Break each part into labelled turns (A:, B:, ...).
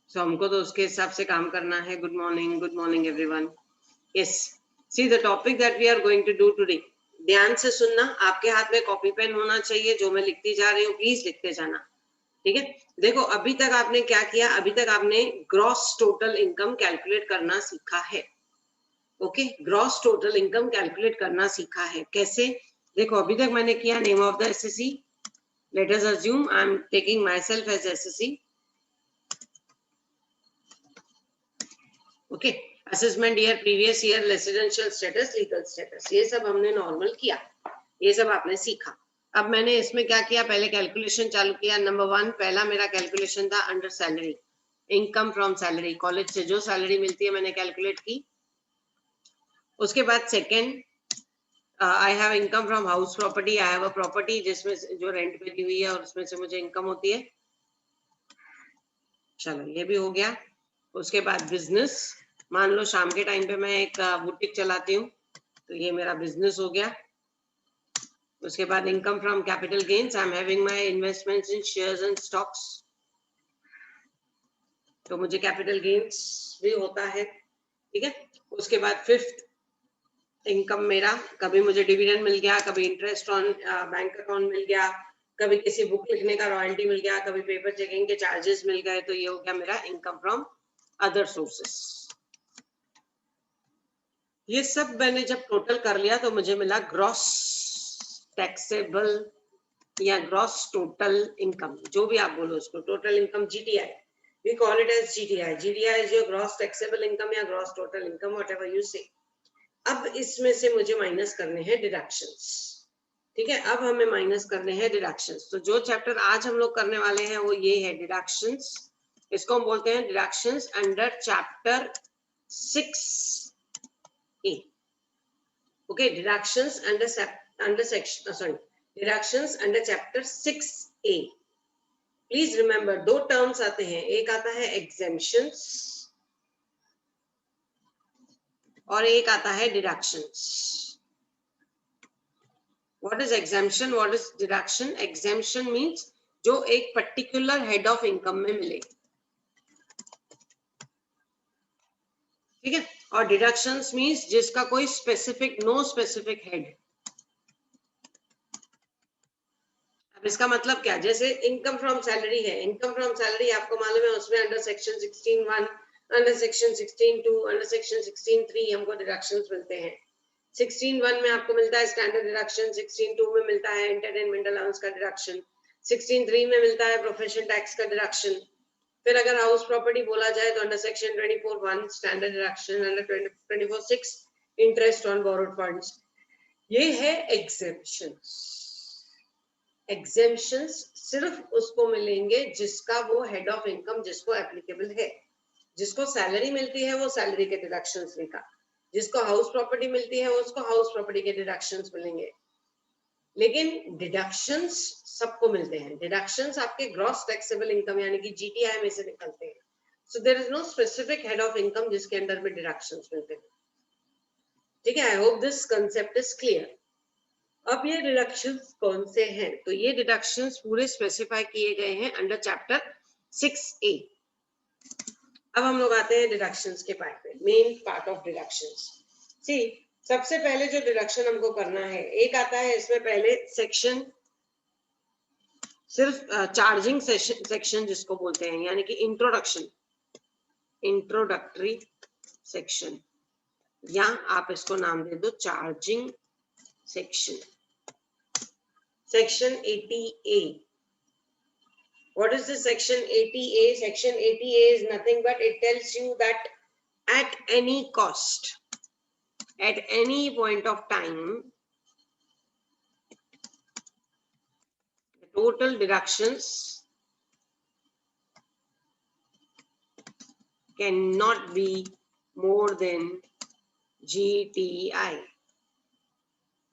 A: सो हमको तो उसके हिसाब से काम करना है। Good morning everyone. Yes, see the topic that we are going to do today. ध्यान से सुनना, आपके हाथ में कॉपी पेन होना चाहिए, जो मैं लिखती जा रही हूँ प्लीज लिखते जाना, ठीक है। देखो अभी तक आपने क्या किया, अभी तक आपने ग्रॉस टोटल इनकम कैलकुलेट करना सीखा है। Okay, gross total income calculate करना सीखा है। कैसे? देखो अभी तक मैंने किया name of the SSC. Let us assume I am taking myself as SSC. Okay, assessment year, previous year, residential status, legal status, ये सब हमने नॉर्मल किया, ये सब आपने सीखा। अब मैंने इसमें क्या किया, पहले कैलकुलेशन चालू किया। नंबर 1 पहला मेरा कैलकुलेशन था under salary, income from salary, college से जो सैलरी मिलती है मैंने कैलकुलेट की। उसके बाद second, I have income from house property, I have a property जिसमें जो रेंट पे दी हुई है और उसमें से मुझे इनकम होती है। चलो ये भी हो गया। उसके बाद बिजनेस, मान लो शाम के टाइम पे मैं एक बुटीक चलाती हूँ, तो ये मेरा बिजनेस हो गया। उसके बाद income from capital gains, I am having my investments in shares and stocks, तो मुझे कैपिटल गेन्स भी होता है, ठीक है। उसके बाद फिफ्थ इनकम मेरा, कभी मुझे डिविडेंड मिल गया, कभी इंटरेस्ट ऑन बैंक अकाउंट मिल गया, कभी किसी बुक लिखने का रॉयल्टी मिल गया, कभी पेपर चेकिंग के चार्जेस मिल गए, तो ये हो गया मेरा इनकम फ्रॉम अदर सोर्सेस। ये सब मैंने जब टोटल कर लिया तो मुझे मिला ग्रॉस टैक्सेबल या ग्रॉस टोटल इनकम, जो भी आप बोलो उसको, total income, GTI, we call it as GTI. GTI is your gross taxable income या gross total income, whatever you say. अब इसमें से मुझे माइनस करने हैं डिडक्शंस, ठीक है। अब हमें माइनस करने हैं डिडक्शंस। तो जो चैप्टर आज हम लोग करने वाले हैं वो ये है डिडक्शंस। इसको हम बोलते हैं deductions under chapter 6A। Okay, deductions under section, deductions under chapter 6A. Please remember, दो terms आते हैं, एक आता है exemptions और एक आता है deductions. What is exemption? What is deduction? Exemption means जो एक particular head of income में मिले, ठीक है। और deductions means जिसका कोई specific, no specific head। अब इसका मतलब क्या, जैसे इनकम फ्रॉम सैलरी है, इनकम फ्रॉम सैलरी आपको मालूम है उसमें under section 16(1), under section 16(2), under section 16(3) हमको डिडक्शंस मिलते हैं। 16(1) में आपको मिलता है स्टैंडर्ड डिडक्शन, 16(2) में मिलता है एंटरटेनमेंट अलाउंस का डिडक्शन, 16(3) में मिलता है प्रोफेशन टैक्स का डिडक्शन। फिर अगर हाउस प्रॉपर्टी बोला जाए तो under section 24(1) standard deduction, under 24(6) interest on borrowed funds. ये है एग्जेम्पशंस। एग्जेम्पशंस सिर्फ उसको मिलेंगे जिसका वो हेड ऑफ इनकम जिसको एप्लीकेबल है। जिसको सैलरी मिलती है वो सैलरी के डिडक्शंस लेगा, जिसको हाउस प्रॉपर्टी मिलती है उसको हाउस प्रॉपर्टी के डिडक्शंस मिलेंगे। लेकिन डिडक्शंस सबको मिलते हैं। डिडक्शंस आपके ग्रॉस टैक्सेबल इनकम यानी कि जीटीआई में से निकलते हैं। So there is no specific head of income जिसके अंडर में डिडक्शंस मिलते हैं, ठीक है। I hope this concept is clear. अब ये डिडक्शंस कौन से हैं, तो ये डिडक्शंस पूरे स्पेसिफाई किए गए हैं अंडर चैप्टर 6A। अब हम लोग आते हैं डिडक्शंस के पार्ट पे, मेन पार्ट ऑफ डिडक्शंस। सी, सबसे पहले जो डिडक्शन हमको करना है, एक आता है इसमें पहले सेक्शन, सिर्फ चार्जिंग सेक्शन जिसको बोलते हैं, यानी कि इंट्रोडक्शन, इंट्रोडक्टरी सेक्शन, या आप इसको नाम दे दो charging section. Section 80A. What is this section 80A? Section 80A is nothing but it tells you that at any cost, at any point of time, the total deductions cannot be more than GTI.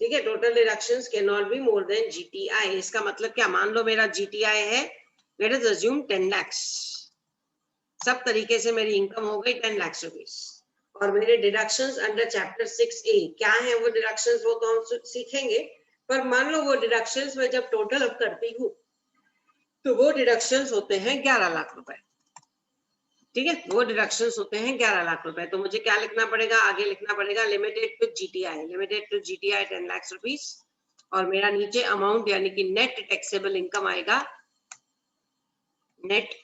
A: ठीक है, total deductions can not be more than GTI. इसका मतलब क्या, मान लो मेरा GTI है, late us assume 10 lakh, सब तरीके से मेरी इनकम हो गई 10 लाख रुपीस, और मेरे डिडक्शंस अंडर चैप्टर 6A क्या है वो डिडक्शंस, वो तो हम सीखेंगे। पर मान लो वो डिडक्शंस में जब टोटल अप करती हूँ तो वो डिडक्शंस होते हैं 11 लाख रुपए। ठीक है, वो डिडक्शंस होते हैं 11 लाख रुपए। तो मुझे क्या लिखना पड़ेगा, आगे लिखना पड़ेगा limited to GTI, limited to GTI 10 lakh rupees, और मेरा नीचे अमाउंट यानी कि नेट टैक्सेबल इनकम आएगा, नेट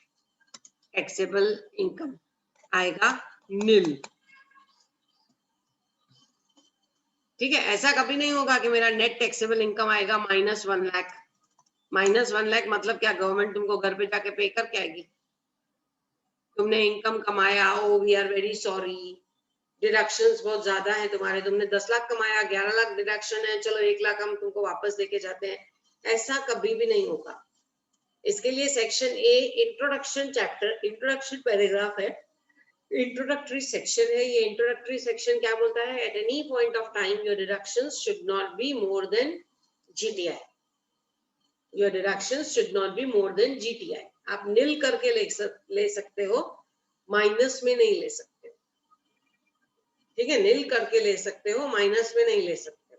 A: टैक्सेबल इनकम आएगा नील। ठीक है, ऐसा कभी नहीं होगा कि मेरा नेट टैक्सेबल इनकम आएगा -1 लाख। -1 लाख मतलब क्या, गवर्नमेंट तुमको घर पे जाके पे करके आएगी? तुमने इनकम कमाया, oh we are very sorry, deductions बहुत ज्यादा है तुम्हारे, तुमने 10 लाख कमाया, 11 लाख डिडक्शन है, चलो 1 लाख हम तुमको वापस देके जाते हैं, ऐसा कभी भी नहीं होगा। इसके लिए section A introduction chapter, introduction paragraph है, इंट्रोडक्टरी सेक्शन है। ये इंट्रोडक्टरी सेक्शन क्या बोलता है, at any point of time your deductions should not be more than GTI, your deductions should not be more than GTI. आप नील करके ले सकते हो, माइनस में नहीं ले सकते। ठीक है, नील करके ले सकते हो, माइनस में नहीं ले सकते।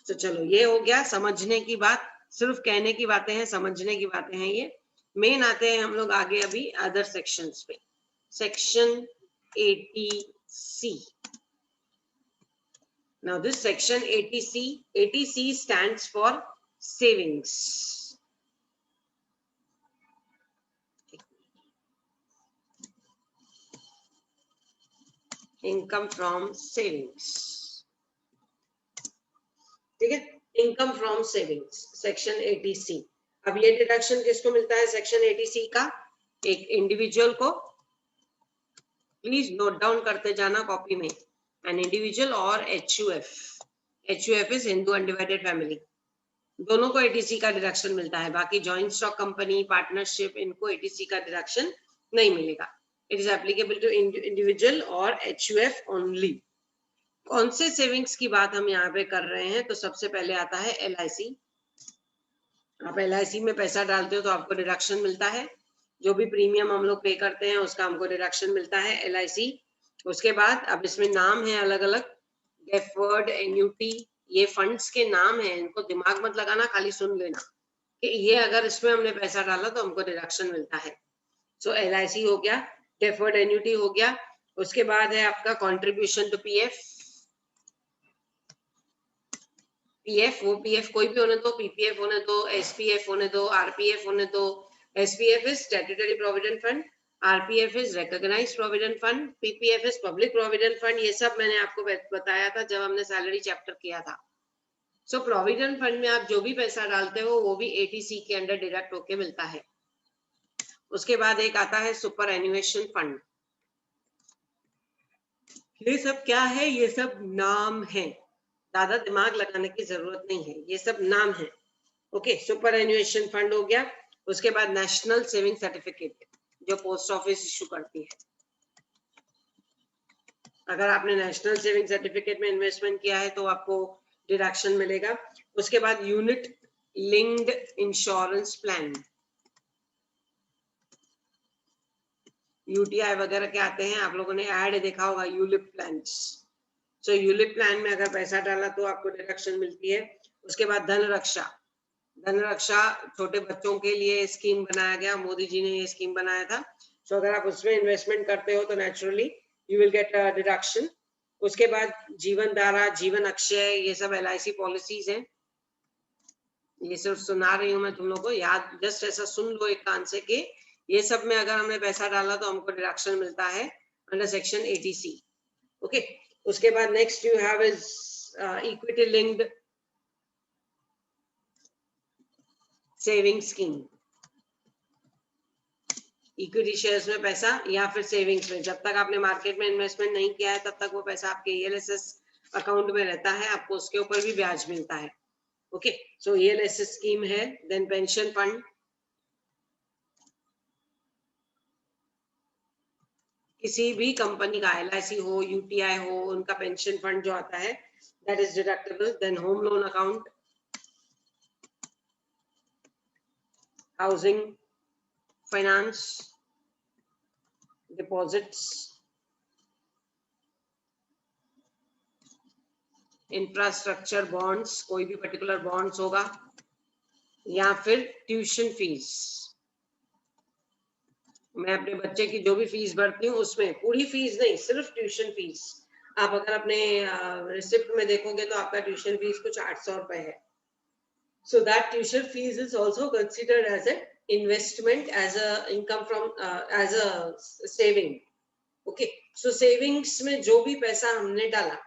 A: तो चलो ये हो गया समझने की बात, सिर्फ कहने की बातें हैं, समझने की बातें हैं ये। मेन आते हैं हम लोग आगे अभी अदर सेक्शंस पे। Section 80C। Now this section 80C stands for savings. Income from savings. ठीक है, income from savings, section 80C। अब ये डिडक्शन किसको मिलता है सेक्शन 80C का, एक इंडिविजुअल को, प्लीज नोट डाउन करते जाना कॉपी में, एन इंडिविजुअल और HUF। HUF is Hindu undivided family, दोनों को 80C का डिडक्शन मिलता है। बाकी जॉइंट स्टॉक कंपनी, पार्टनरशिप, इनको 80C का डिडक्शन नहीं मिलेगा। It is applicable to individual और HUF ओनली। कौन से सेविंग्स की बात हम यहाँ पे कर रहे हैं, तो सबसे पहले आता है LIC। आप LIC में पैसा डालते हो तो आपको डिडक्शन मिलता है, जो भी प्रीमियम हम लोग पे करते हैं उसका हमको डिडक्शन मिलता है LIC। उसके बाद अब इसमें नाम है अलग अलग, डेफर्ड एन्यूटी, ये फंड्स के नाम है, इनको दिमाग मत लगाना, खाली सुन लेना कि ये अगर इसमें हमने पैसा डाला तो हमको डिडक्शन मिलता है। सो LIC हो गया, डेफर्ड एन्यूटी हो गया। उसके बाद है आपका कॉन्ट्रीब्यूशन टू PF। वो PF कोई भी होने दो, PPF होने दो, SPF होने दो, RPF होने दो। SPF is statutory provident fund, RPF is recognised provident fund, PPF is public provident fund. ये सब मैंने आपको बताया था जब हमने सैलरी चैप्टर किया था। सो प्रोविडेंट फंड में आप जो भी पैसा डालते हो वो भी 80C के अंडर डिडक्ट होके मिलता है। उसके बाद एक आता है सुपर एन्युएशन फंड। ये सब क्या है, ये सब नाम है, ज्यादा दिमाग लगाने की जरूरत नहीं है, ये सब नाम है। ओके, सुपर एन्युएशन फंड हो गया। उसके बाद नेशनल सेविंग सर्टिफिकेट, जो पोस्ट ऑफिस इशू करती है। अगर आपने नेशनल सेविंग सर्टिफिकेट में इन्वेस्टमेंट किया है तो आपको डिडक्शन मिलेगा। उसके बाद unit linked insurance plan, UTI वगैरह के आते हैं, आप लोगों ने ऐड देखा होगा यूलिप प्लान। सो यूलिप प्लान में अगर पैसा डाला तो आपको डिडक्शन मिलती है। उसके बाद धन रक्षा, धन रक्षा छोटे बच्चों के लिए स्कीम बनाया गया, मोदी जी ने ये स्कीम बनाया था। सो अगर आप उसमें इन्वेस्टमेंट करते हो तो naturally you will get deduction. उसके बाद जीवन धारा, जीवन अक्षय, ये सब LIC पॉलिसीज हैं। ये सिर्फ सुना रही हूँ मैं तुम लोग को, याद जस्ट ऐसा सुन लो एक कान से कि ये सब में अगर हमने पैसा डाला तो हमको डिडक्शन मिलता है अंडर सेक्शन 80C। ओके, उसके बाद next you have is equity linked saving scheme. Equity shares में पैसा या फिर सेविंग्स में, जब तक आपने मार्केट में इन्वेस्टमेंट नहीं किया है तब तक वो पैसा आपके ELSS अकाउंट में रहता है, आपको उसके ऊपर भी ब्याज मिलता है। ओके, सो ELSS स्कीम है। देन पेंशन फंड, किसी भी कंपनी का, LIC हो, UTI हो, उनका पेंशन फंड जो आता है that is deductible. Then home loan account, housing finance, deposits, infrastructure bonds, कोई भी पर्टिकुलर बॉन्ड्स होगा, या फिर ट्यूशन फीस, मैं अपने बच्चे की जो भी फीस भरती हूँ उसमें पूरी फीस नहीं, सिर्फ ट्यूशन फीस। आप अगर अपने रिसिप्ट में देखोगे तो आपका ट्यूशन फीस कुछ 800 रुपए है। So that tuition fees is also considered as an investment, as a income from as a saving. Okay, so savings में जो भी पैसा हमने डाला,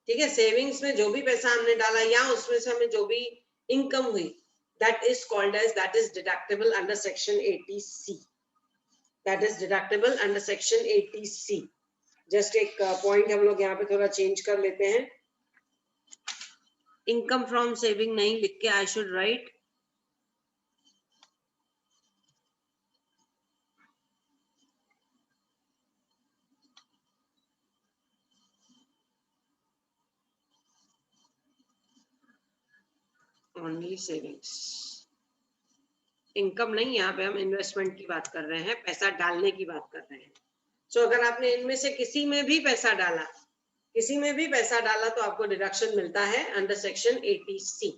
A: ठीक है, सेविंग्स में जो भी पैसा हमने डाला या उसमें से हमें जो भी इनकम हुई, that is called as, that is deductible under section 80C. That is deductible under section 80C. Just एक पॉइंट हम लोग यहाँ पे थोड़ा चेंज कर लेते हैं। इनकम फ्रॉम सेविंग नहीं लिख के I should write only savings. Income नहीं, यहाँ पे हम इन्वेस्टमेंट की बात कर रहे हैं, पैसा डालने की बात कर रहे हैं। सो अगर आपने इनमें से किसी में भी पैसा डाला, किसी में भी पैसा डाला तो आपको डिडक्शन मिलता है under section 80C।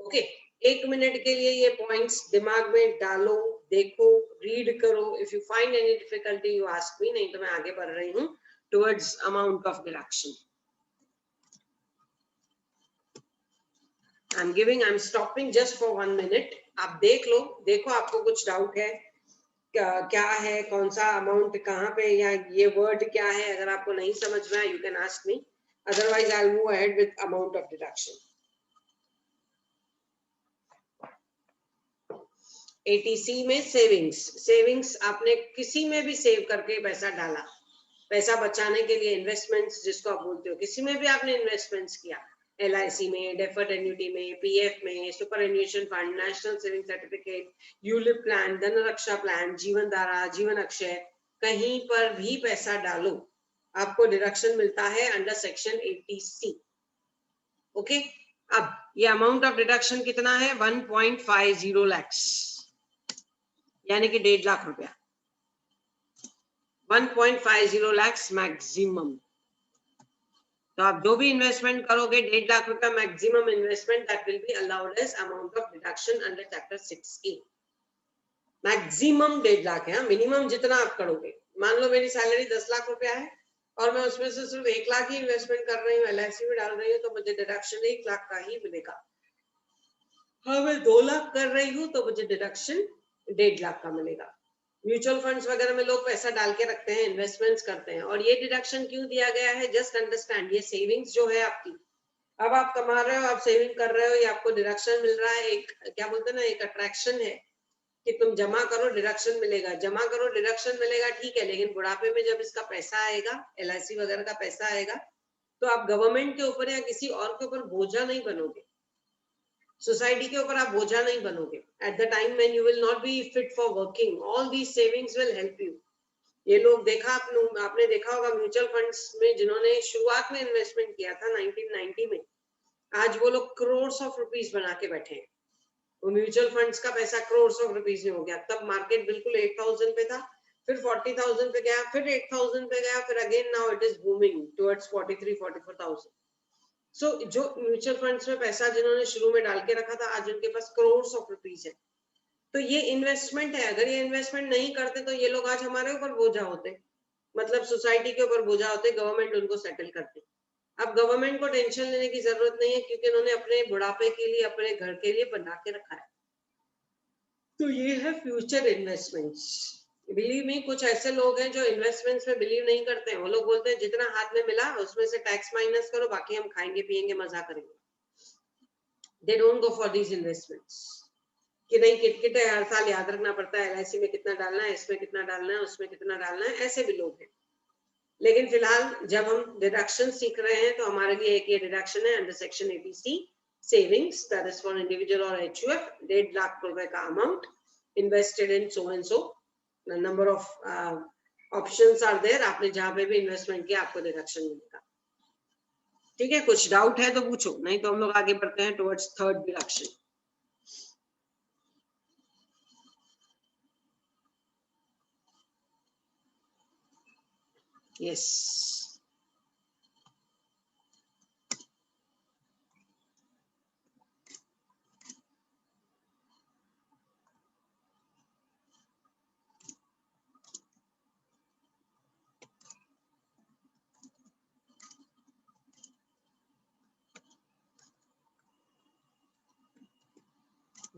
A: Okay, 1 minute के लिए ये पॉइंट्स दिमाग में डालो, देखो, रीड करो। If you find any difficulty you ask me, नहीं तो मैं आगे बढ़ रही हूँ towards amount of deduction. I am stopping just for 1 minute. आप देख लो, देखो आपको कुछ डाउट है क्या है, कौन सा अमाउंट कहाँ पे, या ये वर्ड क्या है। अगर आपको नहीं समझ में आया you can ask me, otherwise I will move ahead with amount of deduction. 80C में सेविंग्स, सेविंग्स आपने किसी में भी सेव करके पैसा डाला, पैसा बचाने के लिए इन्वेस्टमेंट्स जिसको आप बोलते हो, किसी में भी आपने इन्वेस्टमेंट्स किया, LIC में, डेफर्ड एन्युटी में, PF में, superannuation fund, national saving certificate, ULIP plan, Dhan Raksha plan, जीवन धारा, जीवन अक्षय, कहीं पर भी पैसा डालो आपको डिडक्शन मिलता है अंडर सेक्शन 80C। ओके, अब ये अमाउंट ऑफ डिडक्शन कितना है? 1.50 lakhs, यानी कि 1.5 लाख रुपया। 1.50 lakhs मैक्सिमम। तो आप जो भी इन्वेस्टमेंट करोगे 1.5 लाख रुपया maximum investment, that will be allowed as amount of deduction under chapter 6A। Maximum 1.5 lakh है, मिनिमम जितना आप करोगे। मान लो मेरी सैलरी 10 लाख रुपया है और मैं उसमें से सिर्फ 1 लाख ही इन्वेस्टमेंट कर रही हूँ, LIC में डाल रही हूँ, तो मुझे डिडक्शन 1 लाख का ही मिलेगा। हाँ, मैं 2 लाख कर रही हूँ तो मुझे डिडक्शन 1.5 लाख का मिलेगा। म्यूचुअल फंड्स वगैरह में लोग पैसा डाल के रखते हैं, इन्वेस्टमेंट्स करते हैं, और ये डिडक्शन क्यों दिया गया है? जस्ट अंडरस्टैंड, ये सेविंग्स जो है आपकी, अब आप कमा रहे हो, आप सेविंग कर रहे हो, ये आपको डिडक्शन मिल रहा है। एक क्या बोलते हैं ना, एक अट्रैक्शन है कि तुम जमा करो डिडक्शन मिलेगा, जमा करो डिडक्शन मिलेगा, ठीक है। लेकिन बुढ़ापे में जब इसका पैसा आएगा, LIC वगैरह का पैसा आएगा, तो आप गवर्नमेंट के ऊपर या किसी और के ऊपर बोझा नहीं बनोगे, सोसाइटी के ऊपर आप बोझा नहीं बनोगे। At the time when you will not B fit for working, all these savings will help you. ये लोग देखा, आपने देखा होगा म्यूचुअल फंड्स में जिन्होंने शुरुआत में इन्वेस्टमेंट किया था 1990 में, आज वो लोग करोड़ ऑफ रुपीस बना के बैठे हैं। वो म्यूचुअल फंड्स का पैसा करोड़ ऑफ रुपीस में हो गया। तब मार्केट बिल्कुल 8,000 पे था, फिर 40,000 पे गया, फिर 8,000 पे गया, फिर again now it is booming towards 43-44,000। सो जो म्यूचुअल फंड्स में पैसा जिन्होंने शुरू में डाल के रखा था, आज उनके पास करोड़ ऑफ रुपीस है। तो ये इन्वेस्टमेंट है। अगर ये इन्वेस्टमेंट नहीं करते तो ये लोग आज हमारे ऊपर बोझा होते, मतलब सोसाइटी के ऊपर बोझा होते, गवर्नमेंट उनको सेटल करती। अब गवर्नमेंट को टेंशन लेने की जरूरत नहीं है, क्योंकि उन्होंने अपने बुढ़ापे के लिए, अपने घर के लिए बना के रखा है। तो ये है फ्यूचर इन्वेस्टमेंट्स। बिलीव मी, कुछ ऐसे लोग हैं जो इन्वेस्टमेंट्स में बिलीव नहीं करते हैं। वो लोग बोलते हैं जितना हाथ में मिला उसमें से टैक्स माइनस करो, बाकी हम खाएंगे पिएंगे मजा करेंगे। They don't go for these investments कि नहीं किट है, हर साल याद रखना पड़ता है, LIC में कितना डालना है, इसमें कितना डालना है, उसमें कितना डालना है। ऐसे भी लोग हैं। लेकिन फिलहाल जब हम डिडक्शन सीख रहे हैं तो हमारे लिए एक ये डिडक्शन है under section 80C, savings, that is for individual और HUF, 1.5 लाख रुपए का amount invested in so and so, number of options are there, आपने जहां पे भी इन्वेस्टमेंट किया आपको डिडक्शन मिलेगा। ठीक है, कुछ डाउट है तो पूछो, नहीं तो हम लोग आगे बढ़ते हैं टुवर्ड्स थर्ड डिडक्शन। यस,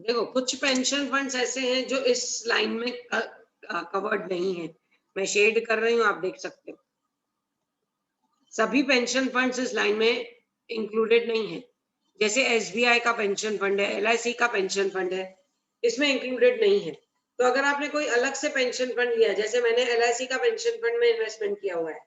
A: देखो कुछ पेंशन फंड्स ऐसे हैं जो इस लाइन में कवर्ड नहीं है, मैं शेड कर रही हूँ, आप देख सकते हो। सभी पेंशन फंड्स इस लाइन में इंक्लूडेड नहीं है। जैसे एसबीआई का पेंशन फंड है, एलआईसी का पेंशन फंड है, इसमें इंक्लूडेड नहीं है। तो अगर आपने कोई अलग से पेंशन फंड लिया, जैसे मैंने एलआईसी का पेंशन फंड में इन्वेस्टमेंट किया हुआ है,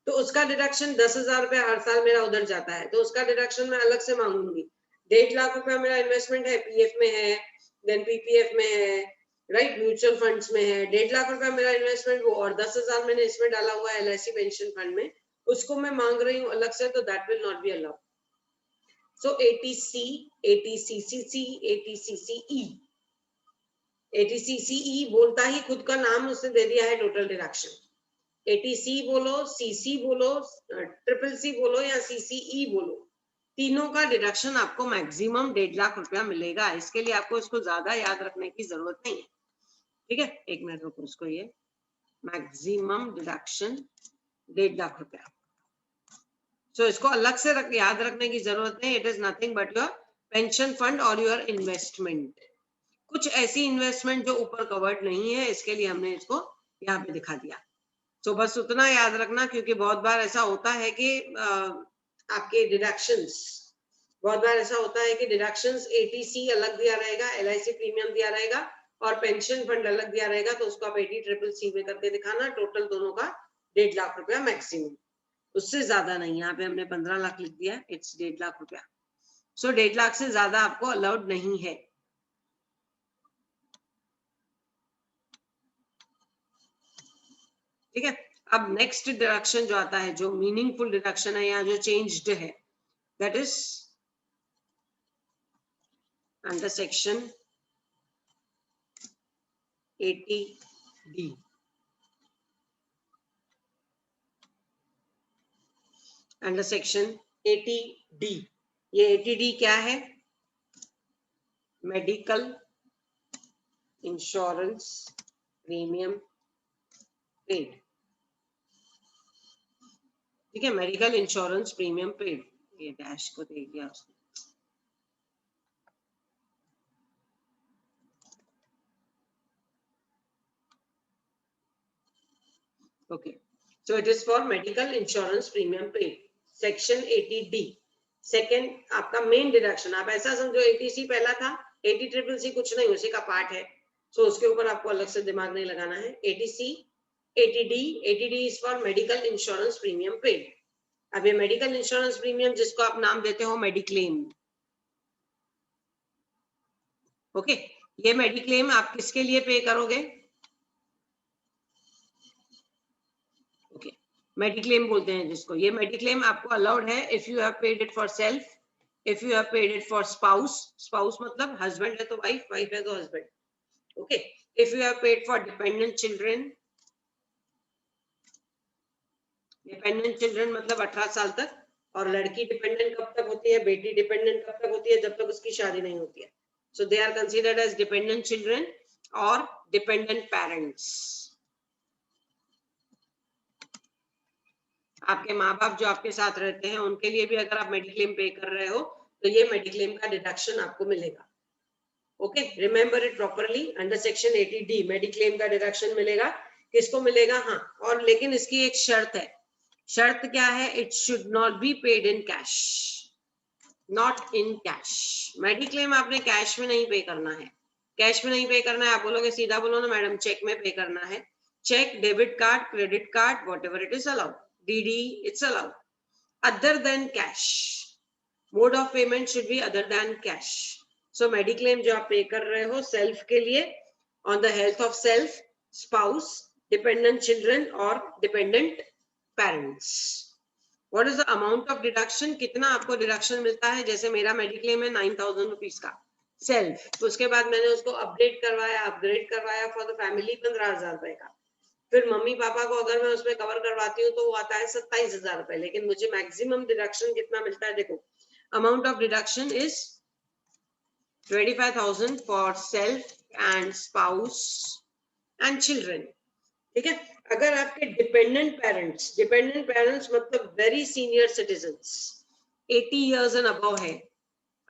A: तो उसका डिडक्शन 10,000 रुपया हर साल मेरा उधर जाता है, तो उसका डिडक्शन मैं अलग से मांगूंगी। 1.5 लाख रुपया मेरा इन्वेस्टमेंट है, पीएफ में है, देन पीपीएफ में है, राइट, म्यूचुअल फंड्स में है। 1.5 लाख रुपया मेरा इन्वेस्टमेंट वो, और 10,000 मैंने इसमें डाला हुआ है एलआईसी पेंशन फंड में, उसको मैं मांग रही हूँ अलग से, तो that will not be allowed. So eighty C, eighty CCC, eighty CCE, eighty CCE बोलता ही खुद का नाम उसने दे दिया है टोटल डिडक्शन। एटीसी बोलो, सीसी बोलो, ट्रिपल सी बोलो या सीसीई बोलो, तीनों का डिडक्शन आपको मैक्सिमम 1.5 लाख रुपया मिलेगा। इसके लिए आपको इसको ज्यादा याद रखने की जरूरत नहीं है, ठीक है। एक मिनट रुको, उसको ये मैक्सिमम डिडक्शन 1.5 लाख रुपया, सो इसको अलग से याद रखने की जरूरत नहीं। It is nothing but your pension fund और योर इन्वेस्टमेंट। कुछ ऐसी इन्वेस्टमेंट जो ऊपर कवर्ड नहीं है, इसके लिए हमने इसको यहाँ पे दिखा दिया। तो बस उतना याद रखना, क्योंकि बहुत बार ऐसा होता है कि आपके डिडक्शंस, बहुत बार ऐसा होता है कि डिडक्शंस एटीसी अलग दिया रहेगा, एलआईसी प्रीमियम दिया रहेगा और पेंशन फंड अलग दिया रहेगा, तो उसको आप 80 ट्रिपल सी में करके दिखाना। टोटल दोनों का 1.5 लाख रुपया मैक्सिमम, उससे ज्यादा नहीं। यहाँ पे हमने 15 लाख लिख दिया, इट्स 1.5 लाख रुपया। सो 1.5 लाख से ज्यादा आपको अलाउड नहीं है, ठीक है। अब नेक्स्ट डिडक्शन जो आता है, जो मीनिंगफुल डिडक्शन है, यहाँ जो चेंज्ड है, that is under section 80D। Under section 80D, ये 80D क्या है? मेडिकल इंश्योरेंस प्रीमियम पेड, ठीक है, मेडिकल इंश्योरेंस प्रीमियम पेड। ये डैश को दे दिया उसने। Okay, so it is for medical insurance premium paid, section 80D। Second आपका मेन डिडक्शन, आप ऐसा समझो 80C पहला था, 80 ट्रिपल सी कुछ नहीं, उसी का पार्ट है, सो उसके ऊपर आपको अलग से दिमाग नहीं लगाना है। 80C, 80D, 80D is for medical insurance premium paid. अब ये मेडिकल इंश्योरेंस प्रीमियम, जिसको आप नाम देते हो मेडिक्लेम, ओके, ये मेडिक्लेम आप किसके लिए पे करोगे? मेडिक्लेम बोलते हैं जिसको, ये मेडिक्लेम आपको अलाउड है if you have paid it for self, if you have paid it for spouse, spouse मतलब हस्बैंड है तो वाइफ, वाइफ है तो husband, okay. If you have paid for dependent children, dependent children मतलब 18 साल तक, और लड़की डिपेंडेंट कब तक होती है, बेटी डिपेंडेंट कब तक होती है, जब तक उसकी शादी नहीं होती है। So they are considered as dependent children और डिपेंडेंट पेरेंट्स। आपके माँ बाप जो आपके साथ रहते हैं, उनके लिए भी अगर आप मेडिक्लेम पे कर रहे हो, तो ये मेडिक्लेम का डिडक्शन आपको मिलेगा, okay. Remember it properly, under section 80D mediclaim का डिडक्शन मिलेगा। किसको मिलेगा? हाँ, और लेकिन इसकी एक शर्त है। शर्त क्या है? It should not be paid in cash, not in cash. Mediclaim आपने कैश में नहीं पे करना है, कैश में नहीं पे करना है। आप बोलोगे, सीधा बोलो ना मैडम, चेक में पे करना है। Cheque, debit card, credit card, whatever it is allowed, DD it's allowed, other than cash, mode of payment should be other than cash। so mediclaim जो आप पे कर रहे हो सेल्फ के लिए, on the health of self, spouse, dependent children और dependent parents। what is the amount of deduction? कितना आपको डिडक्शन मिलता है? जैसे मेरा मेडिक्लेम है 9,000 रुपीज का सेल्फ, तो उसके बाद मैंने उसको अपडेट करवाया, अपग्रेड करवाया फॉर द फैमिली 15,000 रुपए का। फिर मम्मी पापा को अगर मैं उसमें कवर करवाती हूँ तो वो आता है 27,000 रुपए, लेकिन मुझे मैक्सिमम डिडक्शन कितना मिलता है? देखो, amount of deduction is 25,000 for self and spouse and children, ठीक है। अगर आपके डिपेंडेंट पेरेंट्स मतलब very senior citizens, 80 years and above है,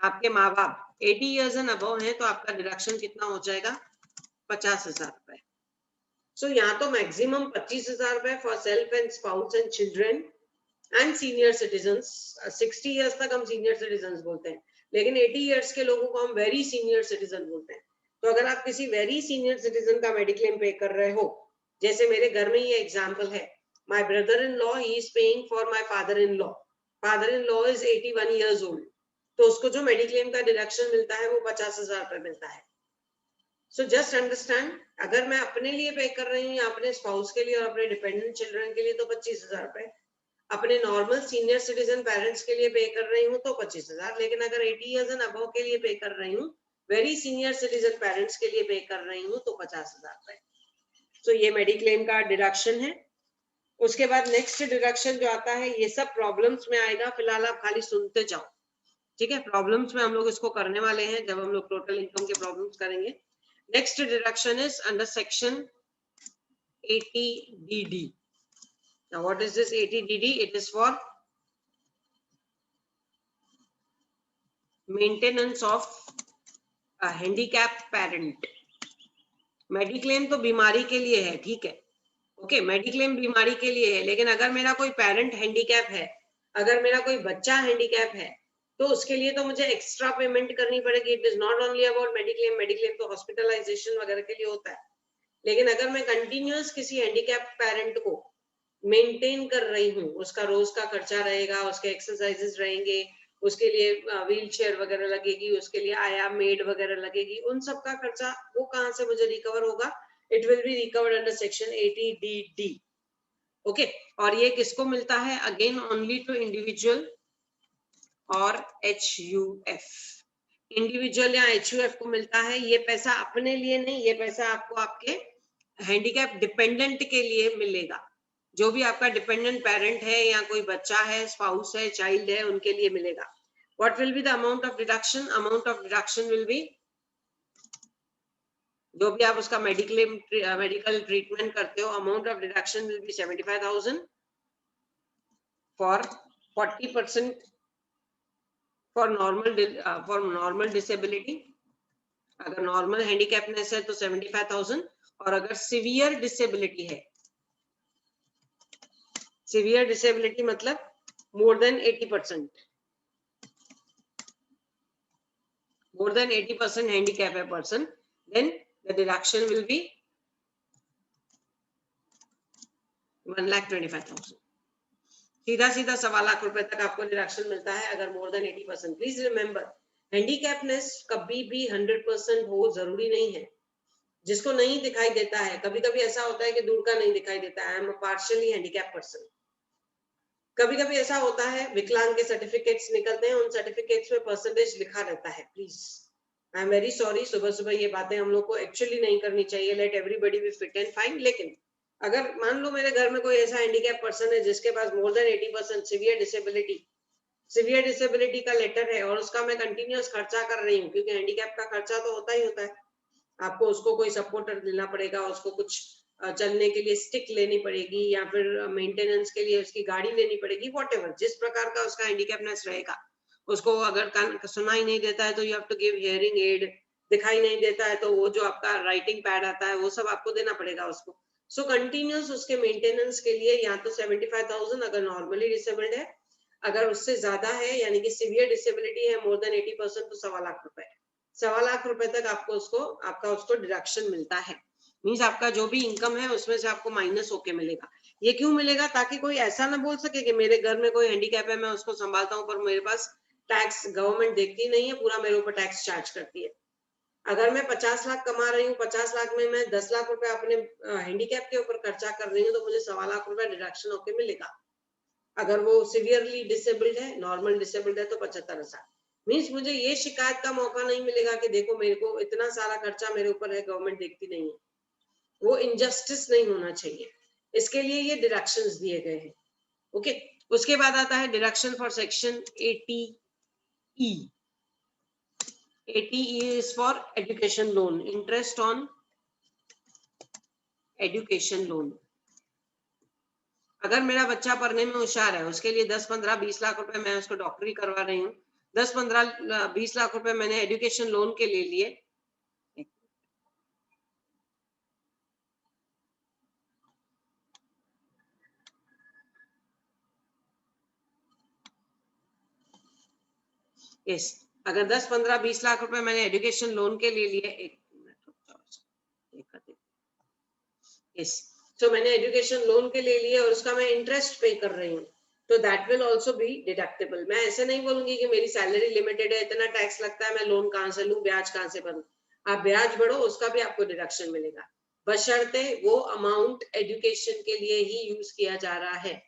A: आपके माँ बाप, 80 ईयर्स एंड अबव है तो आपका डिडक्शन कितना हो जाएगा 50,000 रुपए। सो यहाँ तो मैक्सिमम 25,000 रुपए for self and spouse and children and senior citizens. 60 years तक हम सीनियर सिटीजन्स बोलते हैं, लेकिन 80 ईयर्स के लोगों को हम वेरी सीनियर सिटीजन बोलते हैं। तो अगर आप किसी वेरी सीनियर सिटीजन का मेडिक्लेम पे कर रहे हो, जैसे मेरे घर में ये एग्जांपल है, my brother in law he is paying for my father in law, father in law is 81 years old, तो उसको जो मेडिक्लेम का डिडक्शन मिलता है वो 50,000 रुपए मिलता है। सो जस्ट अंडरस्टैंड, अगर मैं अपने लिए पे कर रही हूँ या अपने स्पाउस के लिए और अपने डिपेंडेंट चिल्ड्रन के लिए तो 25,000 रुपए, अपने नॉर्मल सीनियर सिटीजन पेरेंट्स के लिए पे कर रही हूँ तो 25,000, लेकिन अगर 80 ईयर्स एंड अबव के लिए पे कर रही हूँ, वेरी सीनियर सिटीजन पेरेंट्स के लिए पे कर रही हूँ तो 50,000 रुपए। तो ये मेडिक्लेम का डिडक्शन है। उसके बाद नेक्स्ट डिडक्शन जो आता है, ये सब प्रॉब्लम्स में आएगा, फिलहाल आप खाली सुनते जाओ, ठीक है। प्रॉब्लम्स में हम लोग इसको करने वाले हैं जब हम लोग टोटल इनकम के प्रॉब्लम्स करेंगे। Next deduction is under section 80DD। Now what is this 80DD? It is for maintenance of a handicapped parent। Mediclaim तो बीमारी के लिए है, ठीक है, ओके, मेडिक्लेम बीमारी के लिए है, लेकिन अगर मेरा कोई पेरेंट हैंडीकैप है, अगर मेरा कोई बच्चा हैंडीकैप है, तो उसके लिए तो मुझे एक्स्ट्रा पेमेंट करनी पड़ेगी। It is not only about mediclaim, mediclaim तो हॉस्पिटलाइजेशन वगैरह के लिए होता है, लेकिन अगर मैं कंटिन्यूअस किसी हैंडीकैप पेरेंट को मेंटेन कर रही हूँ, उसका रोज का खर्चा रहेगा, उसके एक्सरसाइजेस रहेंगे, उसके लिए व्हील चेयर वगैरह लगेगी, उसके लिए आया मेड वगैरह लगेगी, उन सब का खर्चा वो कहाँ से मुझे रिकवर होगा? It will be recovered under section 80DD, okay. और ये किसको मिलता है? अगेन ओनली टू इंडिविजुअल और HUF। इंडिविजुअल या HUF को मिलता है। ये पैसा अपने लिए नहीं, ये पैसा आपको आपके हैंडीकैप डिपेंडेंट के लिए मिलेगा। जो भी आपका डिपेंडेंट पेरेंट है या कोई बच्चा है, स्पाउस है, चाइल्ड है, उनके लिए मिलेगा। What will be the amount of deduction? Amount of deduction will B, जो भी आप उसका मेडिकल ट्रीटमेंट करते हो, amount of deduction will be 75,000 for 40% for normal disability. अगर नॉर्मल हैंडीकैपनेस है तो 75,000, और अगर सिवियर डिसेबिलिटी है, सिवियर डिसेबिलिटी मतलब more than 80%, more than 80% handicap a person, then the deduction will be 1,25,000। सीधा सीधा 1.25 लाख रुपए तक आपको डिडक्शन मिलता है अगर मोर देन 80%। प्लीज रिमेंबर, हैंडीकैपनेस कभी भी 100% हो जरूरी नहीं है। जिसको नहीं दिखाई देता है, कभी कभी ऐसा होता है कि दूर का नहीं दिखाई देता है, I am a partially handicap person. कभी कभी ऐसा होता है विकलांग के सर्टिफिकेट्स निकलते हैं, उन सर्टिफिकेट्स में परसेंटेज लिखा रहता है। Please, I am very sorry, सुबह सुबह ये बातें हम लोग को एक्चुअली नहीं करनी चाहिए। Let everybody be fit and fine. लेकिन अगर मान लो मेरे घर में कोई ऐसा हैंडीकैप पर्सन है जिसके पास मोर देन 80% सिवियर डिसेबिलिटी का लेटर है और उसका मैं कंटिन्यूअस खर्चा कर रही हूँ, क्योंकि हैंडीकैप का खर्चा तो होता ही होता है। आपको उसको कोई सपोर्टर लेना पड़ेगा, उसको कुछ चलने के लिए स्टिक लेनी पड़ेगी, या फिर मेंटेनेंस के लिए उसकी गाड़ी लेनी पड़ेगी, व्हाटएवर जिस प्रकार का उसका हैंडीकैपनेस रहेगा। उसको अगर सुनाई नहीं देता है तो you have to give hearing aid, दिखाई नहीं देता है तो वो जो आपका राइटिंग पैड आता है वो सब आपको देना पड़ेगा उसको। सो कंटिन्यूअस उसके मेंटेनेंस के लिए या तो 75,000 अगर नॉर्मली डिसेबल्ड है, अगर उससे ज्यादा है यानी कि सिवियर डिसेबिलिटी है मोर देन 80% तो 1.25 लाख रुपए, 1.25 लाख रुपए तक आपका उसको डिडक्शन मिलता है। मीन्स आपका जो भी इनकम है उसमें से आपको माइनस होके मिलेगा। ये क्यों मिलेगा? ताकि कोई ऐसा ना बोल सके कि मेरे घर में कोई हैंडीकैप है, मैं उसको संभालता हूँ पर मेरे पास टैक्स गवर्नमेंट देखती नहीं है, पूरा मेरे ऊपर टैक्स चार्ज करती है। अगर मैं 50 लाख कमा रही हूँ, 50 लाख में मैं 10 लाख रुपए अपने हैंडीकैप के ऊपर खर्चा कर रही हूँ, तो मुझे 1.25 लाख रुपए डिडक्शन होके मिलेगा। अगर वो सिवियरली डिसेबल्ड है, नॉर्मल डिसेबल्ड है तो 75,000। मीन्स मुझे ये शिकायत का मौका नहीं मिलेगा कि देखो मेरे को इतना सारा खर्चा मेरे ऊपर है, गवर्नमेंट देखती नहीं है। वो इनजस्टिस नहीं होना चाहिए, इसके लिए ये डिडक्शंस दिए गए हैं, ओके। उसके बाद आता है deduction for section 80E। 80E is for education loan, interest on education loan। अगर मेरा बच्चा पढ़ने में होशियार है, उसके लिए 10, 15, 20 लाख रुपए मैं उसको डॉक्टरी करवा रही हूँ, 10-15-20 लाख रुपए मैंने एजुकेशन लोन के ले लिए, यस, अगर 10-15-20 लाख रुपए मैंने एजुकेशन लोन के ले लिए, एक मिनट, यस, तो मैंने एजुकेशन लोन के ले लिए और उसका मैं इंटरेस्ट पे कर रही हूँ, तो that will also be deductible. मैं ऐसे नहीं बोलूंगी कि मेरी सैलरी लिमिटेड है, इतना टैक्स लगता है, मैं लोन कहाँ से लूं, ब्याज कहाँ से भरूं। आप ब्याज बढ़ो, उसका भी आपको डिडक्शन मिलेगा, बशर्ते वो अमाउंट एजुकेशन के लिए ही यूज किया जा रहा है।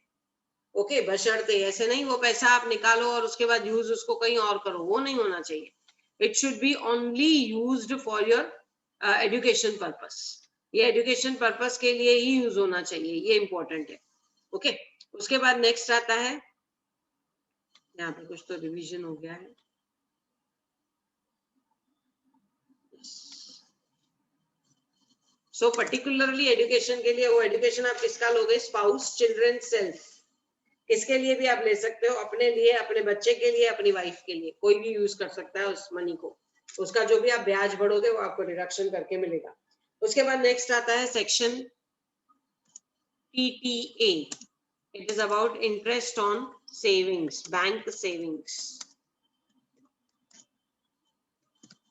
A: ओके, बशर्ते, ऐसे नहीं वो पैसा आप निकालो और उसके बाद यूज उसको कहीं और करो, वो नहीं होना चाहिए। It should be only used for your education purpose, ये एजुकेशन पर्पस के लिए ही यूज होना चाहिए, ये इंपॉर्टेंट है। ओके, उसके बाद नेक्स्ट आता है, यहाँ पे कुछ तो रिवीजन हो गया है। सो पर्टिकुलरली एजुकेशन के लिए, वो एजुकेशन आप किसका लोगे, स्पाउस, चिल्ड्रन, सेल्फ, इसके लिए भी आप ले सकते हो, अपने लिए, अपने बच्चे के लिए, अपनी वाइफ के लिए, कोई भी यूज कर सकता है उस मनी को। उसका जो भी आप ब्याज बढ़ोगे वो आपको डिडक्शन करके मिलेगा। उसके बाद नेक्स्ट आता है section PTA, it is about interest on savings, bank savings.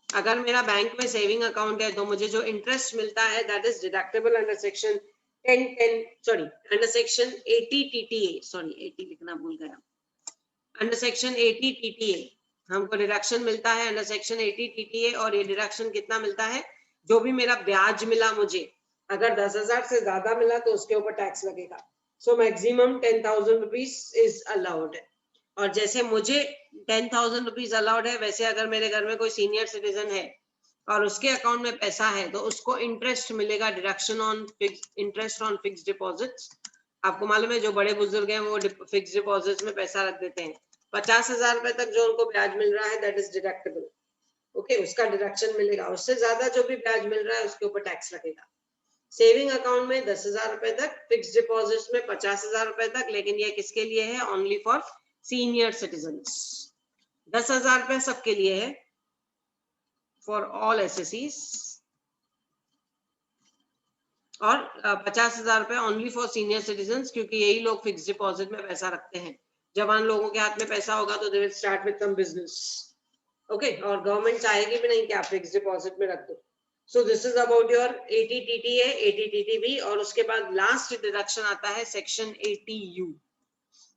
A: अगर मेरा बैंक में सेविंग अकाउंट है तो मुझे जो इंटरेस्ट मिलता है that is deductible under section 80 TTA, sorry 80 लिखना भूल गया, अंडर सेक्शन 80 TTA हमको डिडक्शन मिलता है अंडर सेक्शन 80 TTA। और ये डिडक्शन कितना मिलता है, जो भी मेरा ब्याज मिला मुझे, अगर 10,000 से ज्यादा मिला तो उसके ऊपर टैक्स लगेगा। So maximum 10,000 rupees is allowed है। और जैसे मुझे 10,000 रुपीज अलाउड है, वैसे अगर मेरे घर में कोई सीनियर सिटीजन है और उसके अकाउंट में पैसा है तो उसको इंटरेस्ट मिलेगा, deduction on fix, interest on fix deposits. आपको मालूम है जो बड़े बुजुर्ग हैं वो फिक्स डिपॉजिट्स में पैसा रख देते हैं, 50,000 रुपए तक जो उनको ब्याज मिल रहा है दैट इज डिडक्टेबल। ओके, उसका डिडक्शन मिलेगा, उससे ज्यादा जो भी ब्याज मिल रहा है उसके ऊपर टैक्स लगेगा। सेविंग अकाउंट में 10,000 रुपए तक, फिक्स डिपॉजिट्स में 50,000 रुपए तक, लेकिन ये किसके लिए है, ओनली फॉर सीनियर सिटीजन्स। 10,000 रुपए सबके लिए है, फॉर ऑल एसएससीज, और 50,000 रुपए ओनली फॉर सीनियर सिटीजन्स, क्योंकि यही लोग फिक्स डिपॉजिट में पैसा रखते हैं। जवान लोगों के हाथ में पैसा होगा तो they will start with some business. Okay, और गवर्नमेंट चाहेगी भी नहीं कि आप फिक्स डिपॉजिट में रख दो। So this is about your 80 TTA, 80 TTB। और उसके बाद लास्ट डिडक्शन आता है सेक्शन 80U।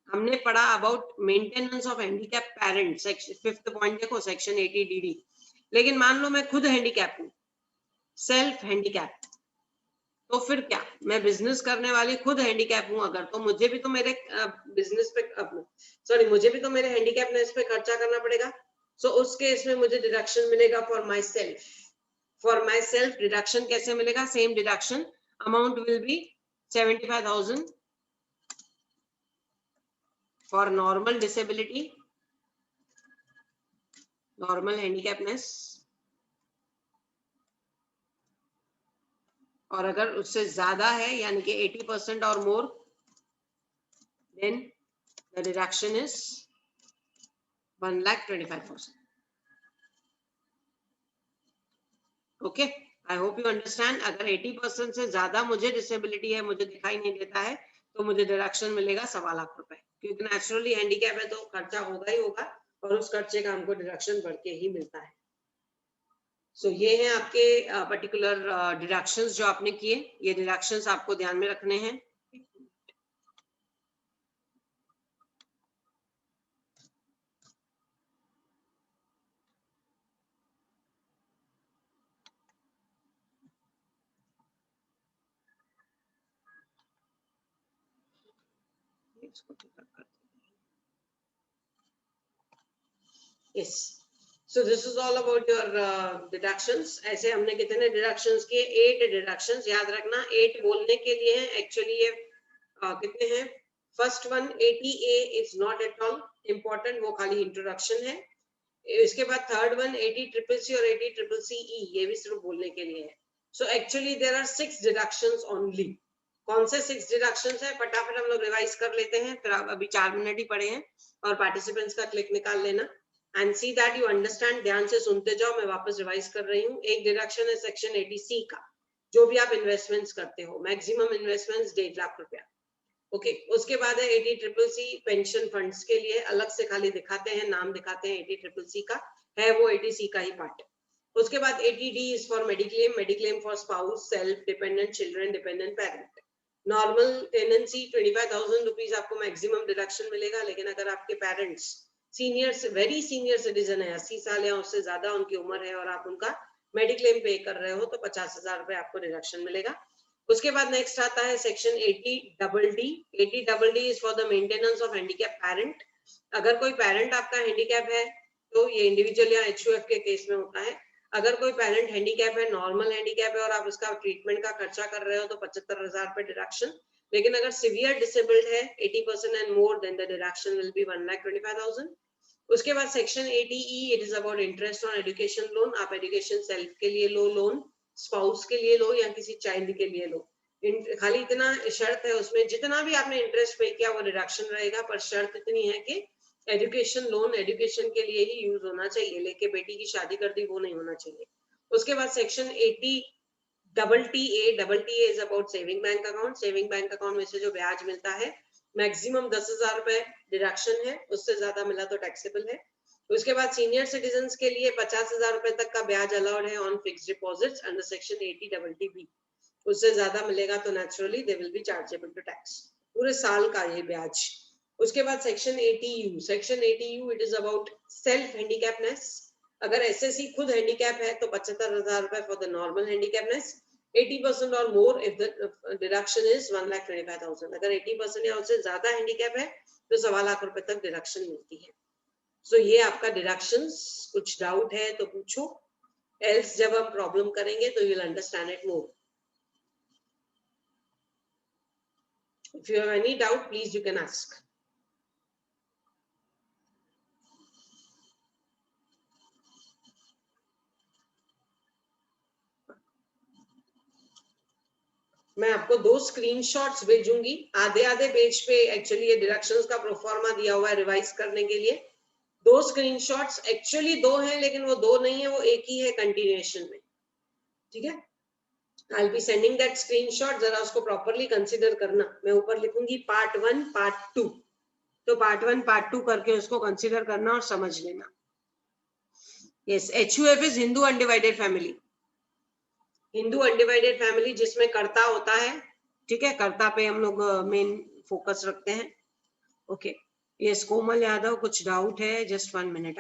A: हमने पढ़ा about maintenance of handicap parent, fifth point देखो सेक्शन 80DD। लेकिन मान लो मैं खुद हैंडीकैप हूँ, सेल्फ हैंडीकैप, तो फिर क्या, मैं बिजनेस करने वाली खुद हैंडीकैप हूँ अगर, तो मुझे भी तो मेरे बिजनेस पे, सॉरी, मुझे भी तो मेरे हैंडीकैपनेस पे खर्चा करना पड़ेगा। सो उस केस में मुझे डिडक्शन मिलेगा for myself. For myself deduction कैसे मिलेगा, same deduction, amount will be 75,000 for normal disability, normal handicapness, और अगर उससे ज्यादा है यानी कि 80% और more, then the deduction is 1,25,000। Okay, I hope you understand. अगर 80% से ज्यादा मुझे डिसेबिलिटी है, मुझे दिखाई नहीं देता है, तो मुझे डिडक्शन मिलेगा 1.25 लाख रुपए, क्योंकि नेचुरली हैंडीकैप है तो खर्चा होगा ही होगा, और उस खर्चे का हमको डिडक्शन बढ़ के ही मिलता है। सो ये है आपके पर्टिकुलर डिडक्शंस जो आपने किए, ये डिडक्शंस आपको ध्यान में रखने हैं। Yes. So this is all about your deductions. ऐसे हमने कितने deductions किए, 8 deductions। याद रखना 8 बोलने के लिए हैं, एक्चुअली ये कितने हैं। First one 80A is not at all important, वो खाली इंट्रोडक्शन है। इसके बाद थर्ड वन 80CCC और 80CCE, ये भी सिर्फ बोलने के लिए है। So actually there are 6 deductions only. कौन से 6 डिडक्शंस है, फटाफट हम लोग रिवाइज कर लेते हैं, फिर आप अभी 4 मिनट ही पड़े हैं, और पार्टिसिपेंट्स का क्लिक निकाल लेना। And see that you understand, ध्यान से सुनते जाओ, मैं वापस रिवाइज कर रही हूँ। एक डिडक्शन है सेक्शन 80C का, जो भी आप इन्वेस्टमेंट्स करते हो, मैक्सिमम इन्वेस्टमेंट्स 1.5 लाख रुपया। ओके, उसके बाद है 80CCC पेंशन फंड्स के लिए अलग से खाली दिखाते हैं, नाम दिखाते हैं 80CCC का है, वो 80C का ही पार्ट है। उसके बाद 80D is for mediclaim, mediclaim for spouse, self dependent children, dependent parent. Normal tenancy 25,000 rupees आपको मैक्सिमम डिडक्शन मिलेगा, लेकिन अगर आपके parents senior, very senior citizen है, 80 साल या उससे ज्यादा उनकी उम्र है और आप उनका मेडिक्लेम पे कर रहे हो, तो 50,000 रुपए आपको डिडक्शन मिलेगा। उसके बाद नेक्स्ट आता है section 80DD। 80DD is for the maintenance of handicap parent. अगर कोई पेरेंट आपका हैंडीकैप है, तो ये इंडिविजुअल या HUF के केस में होता है। अगर कोई पेरेंट हैंडीकैप है, नॉर्मल हैंडीकैप है और आप उसका ट्रीटमेंट का खर्चा कर रहे हो, तो 75,000 रुपए डिडक्शन। लेकिन अगर सिवियर डिसेबल्ड है 80% and more, then the deduction will be 1,25,000। उसके बाद section 80E, it is about interest on education loan. आप एजुकेशन सेल्फ के लिए लो लोन, स्पाउस के लिए लो या किसी चाइल्ड के लिए लो, खाली इतना शर्त है उसमें, जितना भी आपने इंटरेस्ट पे किया वो डिडक्शन रहेगा, पर शर्त इतनी है कि एजुकेशन लोन एजुकेशन के लिए ही यूज होना चाहिए, लेके बेटी की शादी कर दी वो नहीं होना चाहिए। उसके बाद section 80TTA is about saving bank account. Saving bank account में से जो ब्याज मिलता है, मैक्सिमम 10,000 रुपए डिडक्शन है, उससे ज्यादा मिला तो टैक्सेबल है। उसके बाद सीनियर सिटीजन के लिए 50,000 रुपए तक का ब्याज अलाउड है on fix deposits under section 80DD। उससे ज्यादा मिलेगा तो naturally they will be chargeable to tax, पूरे साल का ये ब्याज। उसके बाद section 80U। Section 80U it is about self handicapness. अगर SSC खुद हैंडीकैप है तो 75,000 रुपए फॉर द नॉर्मल हैंडीकैपनेस, 80% और more if the deduction is 1,25,000। अगर 80% या उससे ज्यादा हैंडीकैप है तो 1.25 लाख रुपए तक डिडक्शन मिलती है। सो ये आपका डिडक्शंस। कुछ डाउट है तो पूछो, एल्स जब हम प्रॉब्लम करेंगे तो you will understand it more. If you have any doubt, please you can ask. मैं आपको 2 स्क्रीनशॉट्स भेजूंगी, आधे आधे पेज पे एक्चुअली ये डिडक्शंस का प्रोफॉर्मा दिया हुआ है रिवाइज करने के लिए। 2 स्क्रीनशॉट्स, एक्चुअली 2 हैं लेकिन वो 2 नहीं है, वो एक ही है कंटिन्यूएशन में, ठीक है। I'll be sending that screenshot, जरा उसको प्रॉपरली कंसीडर करना। मैं ऊपर लिखूंगी पार्ट 1 पार्ट 2, तो पार्ट 1 पार्ट 2 करके उसको कंसीडर करना और समझ लेना। Yes, HUF is Hindu undivided family. Hindu undivided family जिसमें कर्ता होता है, ठीक है, कर्ता पे हम लोग मेन फोकस रखते हैं। ओके, यस कोमल यादव, कुछ डाउट है? Just 1 minute.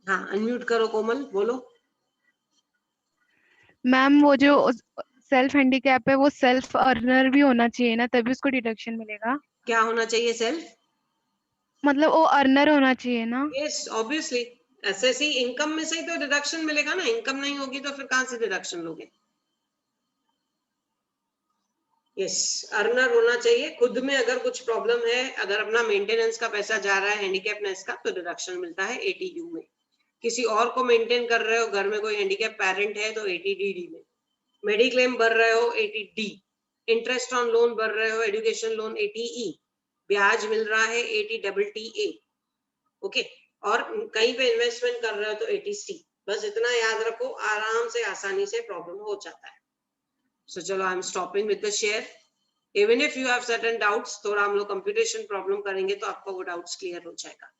A: हाँ, अनम्यूट करो कोमल, बोलो।
B: मैम वो जो सेल्फ हैंडीकैप है वो सेल्फ अर्नर भी होना चाहिए ना, तभी उसको डिडक्शन मिलेगा?
A: क्या होना चाहिए? सेल्फ,
B: मतलब वो अर्नर होना चाहिए ना?
A: Yes obviously. SSC इनकम में से ही तो डिडक्शन मिलेगा ना, इनकम नहीं होगी तो फिर कहां से डिडक्शन लोगे? यस, अर्नर होना चाहिए। खुद में अगर कुछ प्रॉब्लम है, अगर अपना मेंटेनेंस का पैसा जा रहा है हैंडीकैपनेस का, तो डिडक्शन मिलता है 80U में। किसी और को मेंटेन कर रहे हो, घर में कोई हैंडीकैप पेरेंट है, तो 80DD में। मेडिक्लेम भर रहे हो 80D, इंटरेस्ट ऑन लोन भर रहे हो एजुकेशन लोन 80E, ब्याज मिल रहा है 80TTA। ओके, और कहीं पे इन्वेस्टमेंट कर रहे हो तो 80C। बस इतना याद रखो, आराम से आसानी से प्रॉब्लम हो जाता है। सो चलो, I am stopping with the share. Even if you have certain doubts, थोड़ा हम लोग कंप्यूटेशन प्रॉब्लम करेंगे तो आपको वो डाउट्स क्लियर हो जाएगा।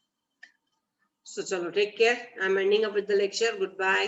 A: सो चलो, take care, I am ending up with the lecture. Good bye.